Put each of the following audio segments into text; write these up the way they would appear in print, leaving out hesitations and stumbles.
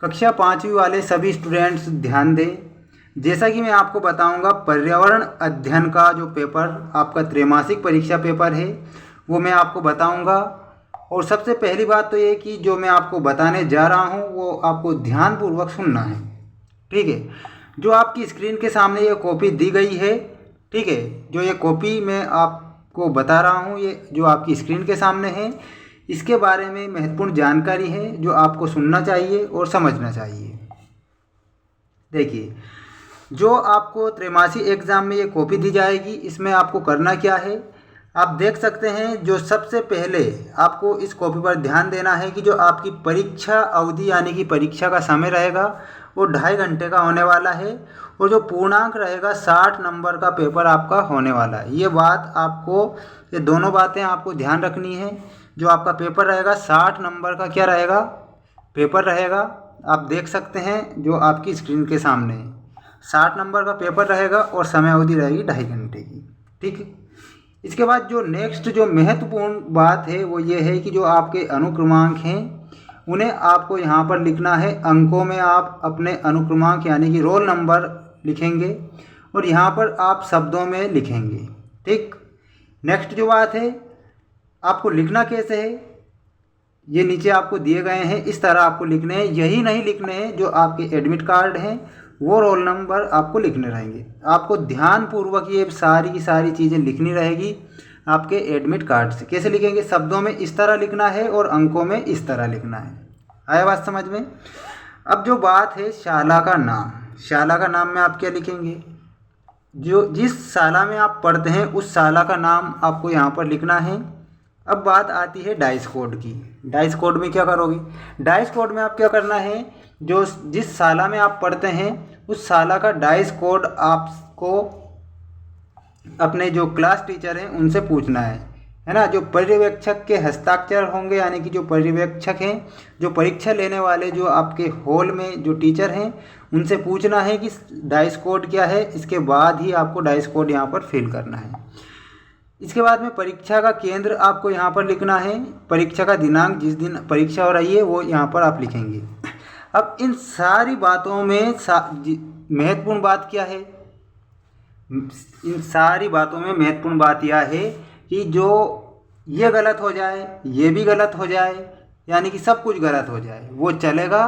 कक्षा 5वीं वाले सभी स्टूडेंट्स ध्यान दें। जैसा कि मैं आपको बताऊंगा, पर्यावरण अध्ययन का जो पेपर आपका त्रैमासिक परीक्षा पेपर है वो मैं आपको बताऊंगा। और सबसे पहली बात तो ये कि जो मैं आपको बताने जा रहा हूं वो आपको ध्यानपूर्वक सुनना है, ठीक है। जो आपकी स्क्रीन के सामने ये कॉपी दी गई है, ठीक है, जो ये कॉपी मैं आपको बता रहा हूँ, ये जो आपकी स्क्रीन के सामने है, इसके बारे में महत्वपूर्ण जानकारी है जो आपको सुनना चाहिए और समझना चाहिए। देखिए, जो आपको त्रैमासिक एग्ज़ाम में ये कॉपी दी जाएगी, इसमें आपको करना क्या है, आप देख सकते हैं। जो सबसे पहले आपको इस कॉपी पर ध्यान देना है कि जो आपकी परीक्षा अवधि यानी कि परीक्षा का समय रहेगा वो 2.5 घंटे का होने वाला है और जो पूर्णांक रहेगा 60 नंबर का पेपर आपका होने वाला है। ये बात आपको, ये दोनों बातें आपको ध्यान रखनी है। जो आपका पेपर रहेगा 60 नंबर का क्या रहेगा, पेपर रहेगा। आप देख सकते हैं जो आपकी स्क्रीन के सामने है, 60 नंबर का पेपर रहेगा और समय अवधि रहेगी 2.5 घंटे की, ठीक है। इसके बाद जो नेक्स्ट जो महत्वपूर्ण बात है वो ये है कि जो आपके अनुक्रमांक हैं उन्हें आपको यहाँ पर लिखना है। अंकों में आप अपने अनुक्रमांक यानी कि रोल नंबर लिखेंगे और यहाँ पर आप शब्दों में लिखेंगे, ठीक। नेक्स्ट जो बात है, आपको लिखना कैसे है, ये नीचे आपको दिए गए हैं, इस तरह आपको लिखने हैं। यही नहीं लिखने हैं, जो आपके एडमिट कार्ड हैं वो रोल नंबर आपको लिखने रहेंगे। आपको ध्यानपूर्वक ये सारी की सारी चीज़ें लिखनी रहेगी आपके एडमिट कार्ड से। कैसे लिखेंगे, शब्दों में इस तरह लिखना है और अंकों में इस तरह लिखना है। आया बात समझ में। अब जो बात है शाला का नाम, शाला का नाम में आप क्या लिखेंगे, जो जिस शाला में आप पढ़ते हैं उस शाला का नाम आपको यहाँ पर लिखना है। अब बात आती है डाइस कोड की। डाइस कोड में क्या करोगे, डाइस कोड में आप क्या करना है, जो जिस शाला में आप पढ़ते हैं उस शाला का डाइस कोड आपको अपने जो क्लास टीचर हैं उनसे पूछना है ना। जो पर्यवेक्षक के हस्ताक्षर होंगे यानी कि जो पर्यवेक्षक हैं, जो परीक्षा लेने वाले जो आपके हॉल में जो टीचर हैं उनसे पूछना है कि डाइस कोड क्या है। इसके बाद ही आपको डाइस कोड यहाँ पर फिल करना है। इसके बाद में परीक्षा का केंद्र आपको यहाँ पर लिखना है। परीक्षा का दिनांक, जिस दिन परीक्षा हो रही है वो यहाँ पर आप लिखेंगे। अब इन सारी बातों में महत्वपूर्ण बात क्या है, इन सारी बातों में महत्वपूर्ण बात यह है कि जो ये गलत हो जाए, ये भी गलत हो जाए, यानी कि सब कुछ गलत हो जाए वो चलेगा,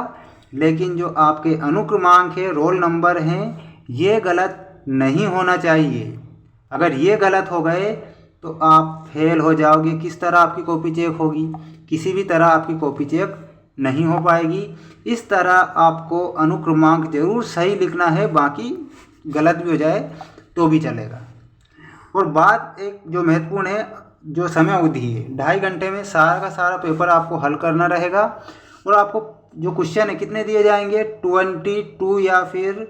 लेकिन जो आपके अनुक्रमांक है, रोल नंबर हैं, ये गलत नहीं होना चाहिए। अगर ये गलत हो गए तो आप फेल हो जाओगे। किस तरह आपकी कॉपी चेक होगी, किसी भी तरह आपकी कॉपी चेक नहीं हो पाएगी। इस तरह आपको अनुक्रमांक जरूर सही लिखना है, बाकी गलत भी हो जाए तो भी चलेगा। और बात एक जो महत्वपूर्ण है, जो समय अवधि है, 2.5 घंटे में सारा का सारा पेपर आपको हल करना रहेगा। और आपको जो क्वेश्चन है कितने दिए जाएंगे, 22 या फिर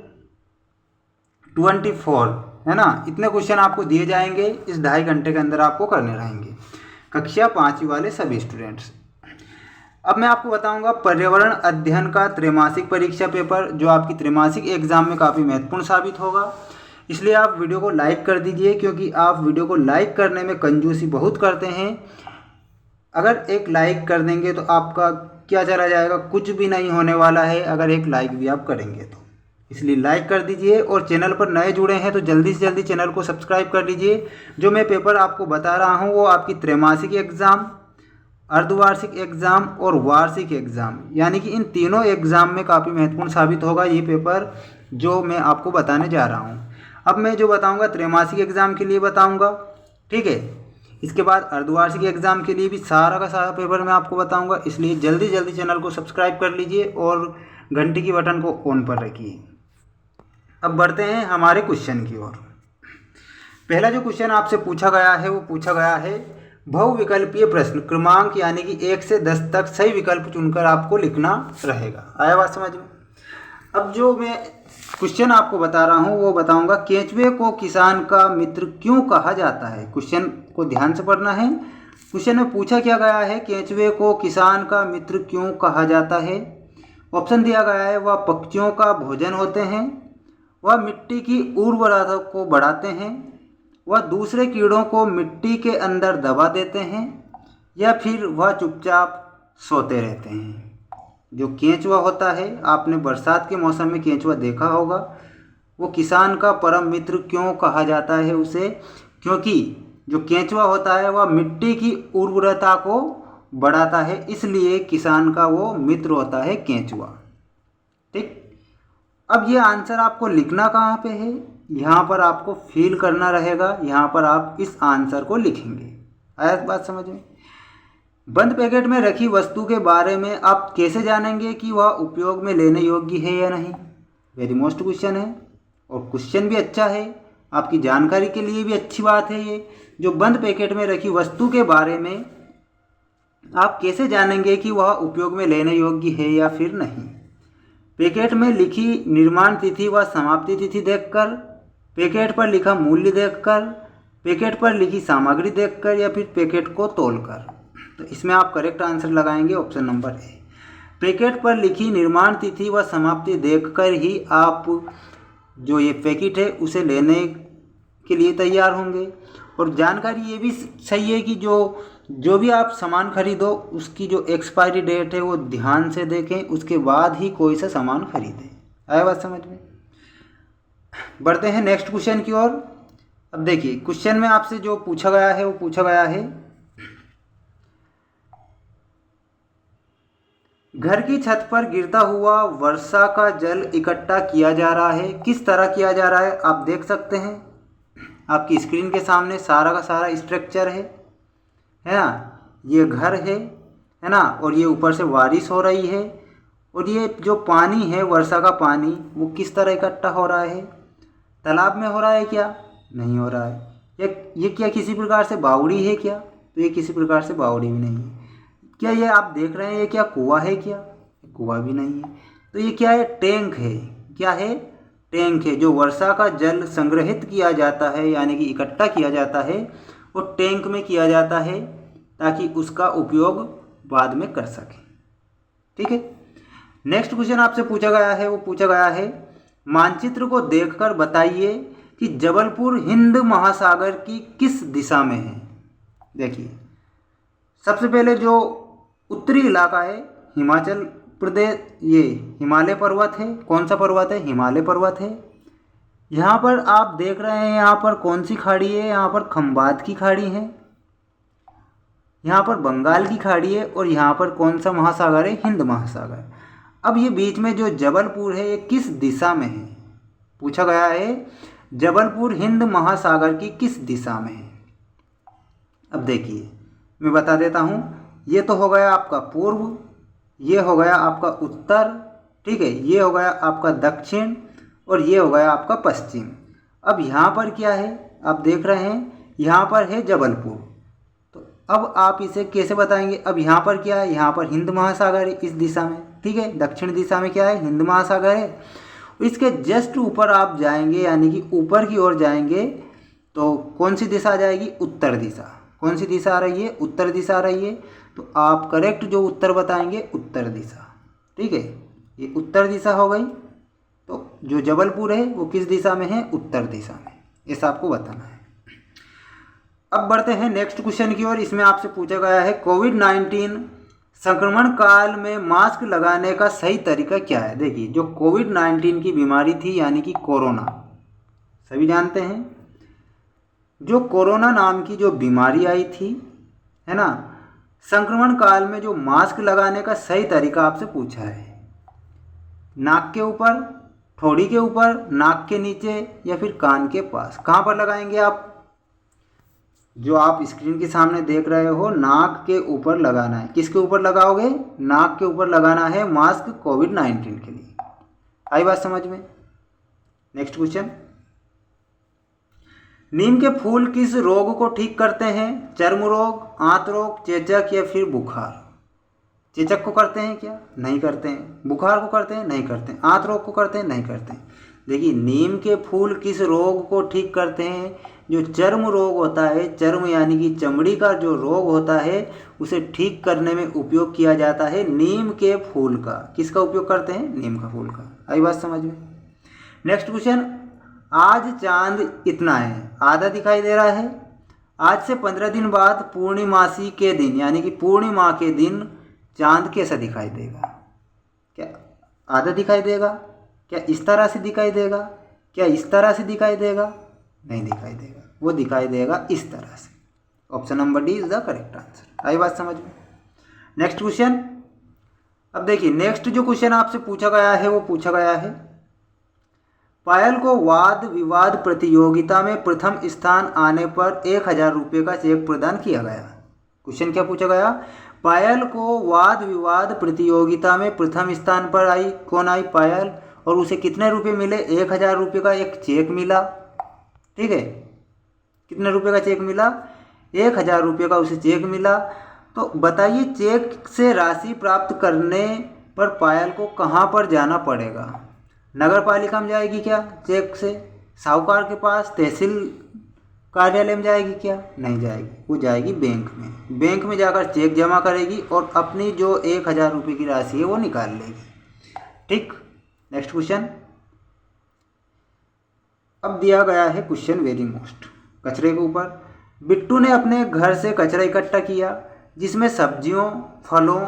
24, है ना, इतने क्वेश्चन आपको दिए जाएंगे। इस 2.5 घंटे के अंदर आपको करने रहेंगे, कक्षा 5वीं वाले सभी स्टूडेंट्स। अब मैं आपको बताऊंगा पर्यावरण अध्ययन का त्रैमासिक परीक्षा पेपर, जो आपकी त्रैमासिक एग्जाम में काफ़ी महत्वपूर्ण साबित होगा। इसलिए आप वीडियो को लाइक कर दीजिए, क्योंकि आप वीडियो को लाइक करने में कंजूसी बहुत करते हैं। अगर एक लाइक कर देंगे तो आपका क्या चला जाएगा, कुछ भी नहीं होने वाला है अगर एक लाइक भी आप करेंगे तो। इसलिए लाइक कर दीजिए और चैनल पर नए जुड़े हैं तो जल्दी से जल्दी चैनल को सब्सक्राइब कर लीजिए। जो मैं पेपर आपको बता रहा हूँ वो आपकी त्रैमासिक एग्ज़ाम, अर्धवार्षिक एग्ज़ाम और वार्षिक एग्ज़ाम, यानी कि इन तीनों एग्ज़ाम में काफ़ी महत्वपूर्ण साबित होगा ये पेपर जो मैं आपको बताने जा रहा हूँ। अब मैं जो बताऊँगा त्रैमासिक एग्ज़ाम के लिए बताऊँगा, ठीक है। इसके बाद अर्धवार्षिक एग्ज़ाम के लिए भी सारा का सारा पेपर मैं आपको बताऊँगा। इसलिए जल्दी जल्दी चैनल को सब्सक्राइब कर लीजिए और घंटी की बटन को ऑन पर रखिए। अब बढ़ते हैं हमारे क्वेश्चन की ओर। पहला जो क्वेश्चन आपसे पूछा गया है वो पूछा गया है बहुविकल्पीय प्रश्न, क्रमांक यानी कि 1 से 10 तक सही विकल्प चुनकर आपको लिखना रहेगा। आया बात समझ में। अब जो मैं क्वेश्चन आपको बता रहा हूँ वो बताऊंगा, केंचुए को किसान का मित्र क्यों कहा जाता है। क्वेश्चन को ध्यान से पढ़ना है। क्वेश्चन में पूछा क्या गया है, केंचुए को किसान का मित्र क्यों कहा जाता है। ऑप्शन दिया गया है, वह पक्षियों का भोजन होते हैं, वह मिट्टी की उर्वरता को बढ़ाते हैं, वह दूसरे कीड़ों को मिट्टी के अंदर दबा देते हैं, या फिर वह चुपचाप सोते रहते हैं। जो केंचुआ होता है, आपने बरसात के मौसम में केंचुआ देखा होगा। वो किसान का परम मित्र क्यों कहा जाता है उसे? क्योंकि जो केंचुआ होता है वह मिट्टी की उर्वरता को बढ़ाता है, इसलिए किसान का वो मित्र होता है केंचुआ। ठीक। अब ये आंसर आपको लिखना कहाँ पे है? यहाँ पर आपको फील करना रहेगा, यहाँ पर आप इस आंसर को लिखेंगे। आया बात समझ में? बंद पैकेट में रखी वस्तु के बारे में आप कैसे जानेंगे कि वह उपयोग में लेने योग्य है या नहीं? वेरी मोस्ट क्वेश्चन है, और क्वेश्चन भी अच्छा है, आपकी जानकारी के लिए भी अच्छी बात है। ये जो बंद पैकेट में रखी वस्तु के बारे में आप कैसे जानेंगे कि वह उपयोग में लेने योग्य है या फिर नहीं? पैकेट में लिखी निर्माण तिथि व समाप्ति तिथि देखकर, पैकेट पर लिखा मूल्य देखकर, पैकेट पर लिखी सामग्री देखकर, या फिर पैकेट को तोलकर। तो इसमें आप करेक्ट आंसर लगाएंगे ऑप्शन नंबर ए। पैकेट पर लिखी निर्माण तिथि व समाप्ति देखकर ही आप जो ये पैकेट है उसे लेने के लिए तैयार होंगे। और जानकारी ये भी सही है कि जो भी आप सामान खरीदो उसकी जो एक्सपायरी डेट है वो ध्यान से देखें, उसके बाद ही कोई सा सामान खरीदें। आया बात समझ में? बढ़ते हैं नेक्स्ट क्वेश्चन की ओर। अब देखिए क्वेश्चन में आपसे जो पूछा गया है वो पूछा गया है, घर की छत पर गिरता हुआ वर्षा का जल इकट्ठा किया जा रहा है, किस तरह किया जा रहा है? आप देख सकते हैं आपकी स्क्रीन के सामने सारा का सारा स्ट्रक्चर है ना। ये घर है ना, और ये ऊपर से बारिश हो रही है, और ये जो पानी है वर्षा का पानी वो किस तरह इकट्ठा हो रहा है? तालाब में हो रहा है क्या? नहीं हो रहा है। ये क्या किसी प्रकार से बावड़ी है क्या? तो ये किसी प्रकार से बावड़ी भी नहीं है। क्या ये आप देख रहे हैं ये क्या कुआं है क्या? कुआं भी नहीं है। तो ये क्या है? टैंक है। क्या है? टैंक है। जो वर्षा का जल संग्रहित किया जाता है यानी कि इकट्ठा किया जाता है वो टैंक में किया जाता है ताकि उसका उपयोग बाद में कर सके। ठीक है। नेक्स्ट क्वेश्चन आपसे पूछा गया है, वो पूछा गया है मानचित्र को देखकर बताइए कि जबलपुर हिंद महासागर की किस दिशा में है। देखिए सबसे पहले जो उत्तरी इलाका है हिमाचल प्रदेश, ये हिमालय पर्वत है। कौन सा पर्वत है? हिमालय पर्वत है। यहाँ पर आप देख रहे हैं यहाँ पर कौन सी खाड़ी है? यहाँ पर खंबात की खाड़ी है, यहाँ पर बंगाल की खाड़ी है, और यहाँ पर कौन सा महासागर है? हिंद महासागर। अब ये बीच में जो जबलपुर है ये किस दिशा में है? पूछा गया है जबलपुर हिंद महासागर की किस दिशा में है। अब देखिए मैं बता देता हूँ, ये तो हो गया आपका पूर्व, ये हो गया आपका उत्तर, ठीक है, ये हो गया आपका दक्षिण, और ये हो गया आपका पश्चिम। अब यहाँ पर क्या है? आप देख रहे हैं यहाँ पर है जबलपुर। तो अब आप इसे कैसे बताएंगे? अब यहाँ पर क्या है? यहाँ पर हिंद महासागर है इस दिशा में, ठीक है। दक्षिण दिशा में क्या है? हिंद महासागर है। इसके जस्ट ऊपर आप जाएंगे यानी कि ऊपर की ओर जाएंगे तो कौन सी दिशा आ जाएगी? उत्तर दिशा। कौन सी दिशा आ रही है? उत्तर दिशा आ रही है। तो आप करेक्ट जो उत्तर बताएंगे उत्तर दिशा, ठीक है। ये उत्तर दिशा हो गई। तो जो जबलपुर है वो किस दिशा में है? उत्तर दिशा में। ऐसा आपको बताना है। अब बढ़ते हैं नेक्स्ट क्वेश्चन की ओर। इसमें आपसे पूछा गया है कोविड-19 संक्रमण काल में मास्क लगाने का सही तरीका क्या है। देखिए जो कोविड-19 की बीमारी थी यानी कि कोरोना, सभी जानते हैं, जो कोरोना नाम की जो बीमारी आई थी है ना, संक्रमण काल में जो मास्क लगाने का सही तरीका आपसे पूछा है। नाक के ऊपर, ठोड़ी के ऊपर, नाक के नीचे, या फिर कान के पास। कहाँ पर लगाएंगे आप? जो आप स्क्रीन के सामने देख रहे हो नाक के ऊपर लगाना है। किसके ऊपर लगाओगे? नाक के ऊपर लगाना है मास्क कोविड-19 के लिए। आई बात समझ में? नेक्स्ट क्वेश्चन, नीम के फूल किस रोग को ठीक करते हैं? चर्म रोग, आंत रोग, चेचक, या फिर बुखार। चेचक को करते हैं क्या? नहीं करते हैं। बुखार को करते हैं? नहीं करते हैं। आंत रोग को करते हैं? नहीं करते हैं। देखिए नीम के फूल किस रोग को ठीक करते हैं? जो चर्म रोग होता है, चर्म यानी कि चमड़ी का जो रोग होता है उसे ठीक करने में उपयोग किया जाता है नीम के फूल का। किसका उपयोग करते हैं? नीम का फूल का। आई बात समझ में? नेक्स्ट क्वेश्चन, आज चांद इतना है, आधा दिखाई दे रहा है। आज से 15 दिन बाद पूर्णिमासी के दिन यानी कि पूर्णिमा के दिन चांद कैसा दिखाई देगा? क्या आधा दिखाई देगा? क्या इस तरह से दिखाई देगा? क्या इस तरह से दिखाई देगा? नहीं दिखाई देगा, वो दिखाई देगा इस तरह से। Option number D is the correct answer. आई बात समझ में? Next question. अब देखिए नेक्स्ट जो क्वेश्चन आपसे पूछा गया है वो पूछा गया है, पायल को वाद विवाद प्रतियोगिता में प्रथम स्थान आने पर 1000 रुपये का चेक प्रदान किया गया। क्वेश्चन क्या पूछा गया? पायल को वाद विवाद प्रतियोगिता में प्रथम स्थान पर आई, कौन आई? पायल। और उसे कितने रुपए मिले? 1000 रुपये का एक चेक मिला। ठीक है, कितने रुपए का चेक मिला? 1000 रुपये का उसे चेक मिला। तो बताइए चेक से राशि प्राप्त करने पर पायल को कहाँ पर जाना पड़ेगा? नगर पालिका में जाएगी क्या चेक से? साहूकार के पास, तहसील कार्यालय में जाएगी क्या? नहीं जाएगी, वो जाएगी बैंक में। बैंक में जाकर चेक जमा करेगी और अपनी जो 1000 रुपये की राशि है वो निकाल लेगी। ठीक, नेक्स्ट क्वेश्चन। अब दिया गया है क्वेश्चन वेरी मोस्ट, कचरे के ऊपर। बिट्टू ने अपने घर से कचरा इकट्ठा किया जिसमें सब्जियों, फलों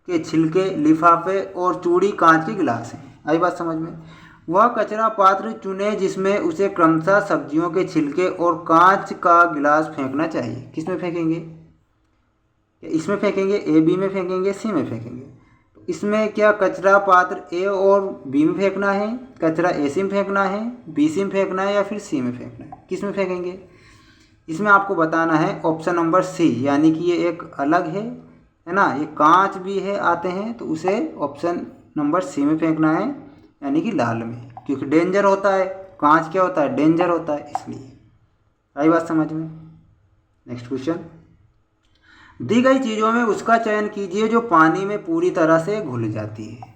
के छिलके, लिफाफे और चूड़ी कांच के गिलास हैं। आई बात समझ में? वह कचरा पात्र चुने जिसमें उसे क्रमशः सब्जियों के छिलके और कांच का गिलास फेंकना चाहिए। किस में फेंकेंगे? इसमें फेंकेंगे, ए बी में फेंकेंगे, सी में फेंकेंगे? तो इसमें क्या कचरा पात्र ए और बी में फेंकना है, कचरा ए सी में फेंकना है, बी सी में फेंकना है या फिर सी में फेंकना है? किस में फेंकेंगे? इसमें आपको बताना है ऑप्शन नंबर सी, यानी कि ये एक अलग है ना, ये कांच भी है आते हैं, तो उसे ऑप्शन नंबर सी में फेंकना है, यानी कि लाल में, क्योंकि डेंजर होता है। कांच क्या होता है? डेंजर होता है, इसलिए। आई बात समझ में? Next question. दी गई चीज़ों में उसका चयन कीजिए जो पानी में पूरी तरह से घुल जाती है।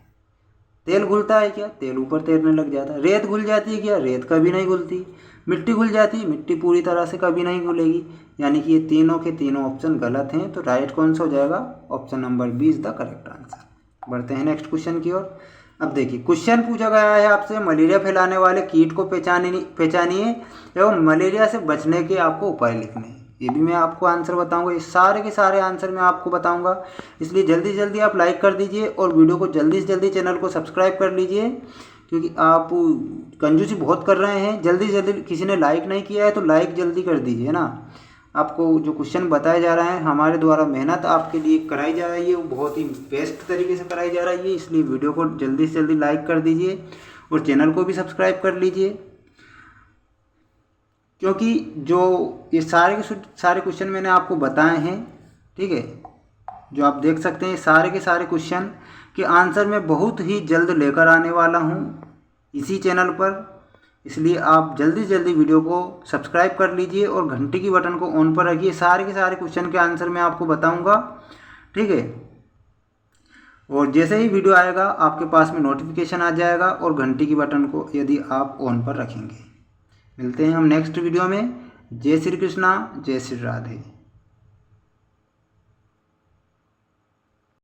तेल घुलता है क्या? तेल ऊपर तैरने लग जाता है। रेत घुल जाती है क्या? रेत कभी नहीं घुलती। मिट्टी घुल जाती है? मिट्टी पूरी तरह से कभी नहीं घुलेगी। यानी कि ये तीनों के तीनों ऑप्शन गलत हैं, तो राइट कौन सा हो जाएगा? Option number B is the correct answer. बढ़ते हैं नेक्स्ट क्वेश्चन की ओर। अब देखिए क्वेश्चन पूछा गया है आपसे, मलेरिया फैलाने वाले कीट को पहचानिए एवं मलेरिया से बचने के आपको उपाय लिखने हैं। ये भी मैं आपको आंसर बताऊंगा, ये सारे के सारे आंसर मैं आपको बताऊंगा, इसलिए जल्दी से जल्दी आप लाइक कर दीजिए और वीडियो को जल्दी से जल्दी चैनल को सब्सक्राइब कर लीजिए, क्योंकि आप कंजूसी बहुत कर रहे हैं। जल्दी से जल्दी, किसी ने लाइक नहीं किया है तो लाइक जल्दी कर दीजिए ना। आपको जो क्वेश्चन बताया जा रहा है, हमारे द्वारा मेहनत आपके लिए कराई जा रही है, वो बहुत ही बेस्ट तरीके से कराई जा रही है, इसलिए वीडियो को जल्दी से जल्दी लाइक कर दीजिए और चैनल को भी सब्सक्राइब कर लीजिए, क्योंकि जो ये सारे क्वेश्चन मैंने आपको बताए हैं, ठीक है, जो आप देख सकते हैं सारे के सारे क्वेश्चन के आंसर मैं बहुत ही जल्द लेकर आने वाला हूँ इसी चैनल पर, इसलिए आप जल्दी से जल्दी वीडियो को सब्सक्राइब कर लीजिए और घंटी की बटन को ऑन पर रखिए। सारे के सारे क्वेश्चन के आंसर मैं आपको बताऊंगा, ठीक है। और जैसे ही वीडियो आएगा आपके पास में नोटिफिकेशन आ जाएगा और घंटी की बटन को यदि आप ऑन पर रखेंगे। मिलते हैं हम नेक्स्ट वीडियो में। जय श्री कृष्णा, जय श्री राधे।